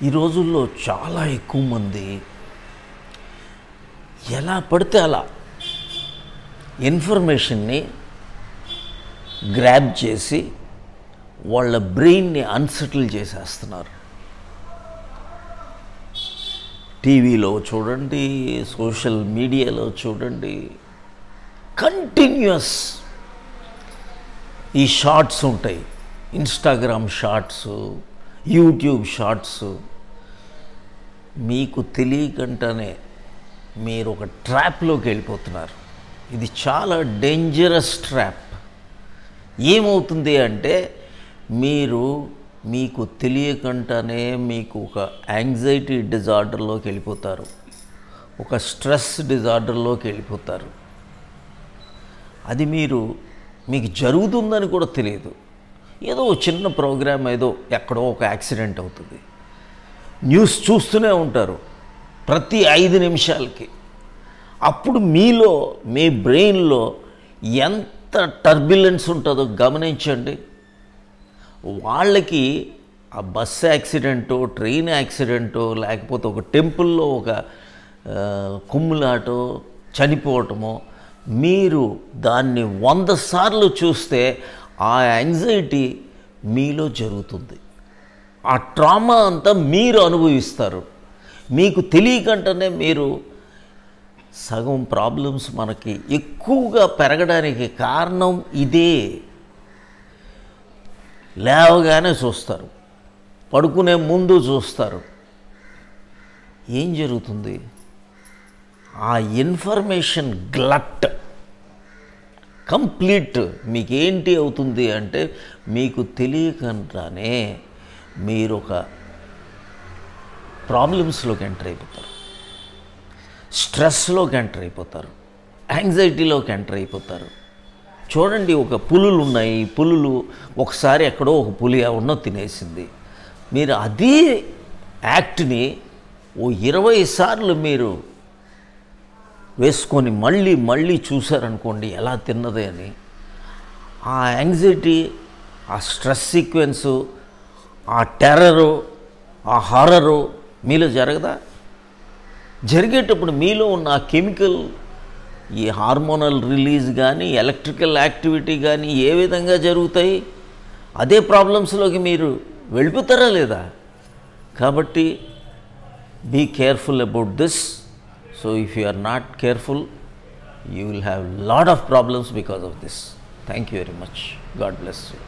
ఈ రోజుల్లో చాలా ఎక్కువ మంది ఎలా పడితే అలా ఇన్ఫర్మేషన్ని గ్రాబ్ చేసి వాళ్ళ బ్రెయిన్ని అన్సెటిల్ చేసేస్తున్నారు. టీవీలో చూడండి, సోషల్ మీడియాలో చూడండి, కంటిన్యూస్ ఈ షార్ట్స్ ఉంటాయి. Instagram shorts, YouTube shorts. మీకు తెలియకుండానే మీరు ఒక ట్రాప్లోకి వెళ్ళిపోతున్నారు. ఇది చాలా డేంజరస్ ట్రాప్. ఏమవుతుంది అంటే మీకు తెలియకుండానే మీకు ఒక యాంగ్జైటీ డిజార్డర్లోకి వెళ్ళిపోతారు, ఒక స్ట్రెస్ డిజార్డర్లోకి వెళ్ళిపోతారు. అది మీకు జరుగుతుందని కూడా తెలియదు. ఏదో చిన్న ప్రోగ్రామ్, ఏదో ఎక్కడో ఒక యాక్సిడెంట్ అవుతుంది, న్యూస్ చూస్తూనే ఉంటారు ప్రతి 5 నిమిషాలకి. అప్పుడు మీ బ్రెయిన్లో ఎంత టర్బ్యులెన్స్ ఉంటుందో గమనించండి. వాళ్ళకి ఆ బస్ యాక్సిడెంటో, ట్రైన్ యాక్సిడెంటో, లేకపోతే ఒక టెంపుల్లో ఒక కుమ్ములాటో, చనిపోవటమో, మీరు దాన్ని 100 సార్లు చూస్తే ఆ యాంగ్జైటీ మీలో జరుగుతుంది. ఆ ట్రామా అంతా మీరు అనుభవిస్తారు. మీకు తెలియకుండానే మీరు సగం ప్రాబ్లమ్స్ మనకి ఎక్కువగా పెరగడానికి కారణం ఇదే. లేవగానే చూస్తారు, పడుకునే ముందు చూస్తారు. ఏం జరుగుతుంది? ఆ ఇన్ఫర్మేషన్ గ్లట్ కంప్లీట్ మీకేంటి అవుతుంది అంటే, మీకు తెలియకుండానే మీరు ఒక ప్రాబ్లమ్స్లోకి ఎంటర్ అయిపోతారు, స్ట్రెస్లోకి ఎంటర్ అయిపోతారు, యాంగ్జైటీలోకి ఎంటర్ అయిపోతారు. చూడండి, ఒక పులులు ఉన్నాయి. పులులు ఒకసారి ఎక్కడో ఒక పులి ఉన్నో తినేసింది. మీరు అదే యాక్ట్ని ఓ 20 సార్లు మీరు వేసుకొని మళ్ళీ చూశారనుకోండి ఎలా తిన్నది అని. ఆ యాంగ్జైటీ, ఆ స్ట్రెస్ సీక్వెన్సు, ఆ టెర్రరు, ఆ హారరు మీలో జరగదా? జరిగేటప్పుడు మీలో ఉన్న ఆ కెమికల్, ఈ హార్మోనల్ రిలీజ్ కానీ, ఎలక్ట్రికల్ యాక్టివిటీ కానీ ఏ విధంగా జరుగుతాయి? అదే ప్రాబ్లమ్స్లోకి మీరు వెళ్ళిపోతారా లేదా? కాబట్టి be careful about this. So if you are not careful, you will have lot of problems because of this. Thank you very much. God bless you.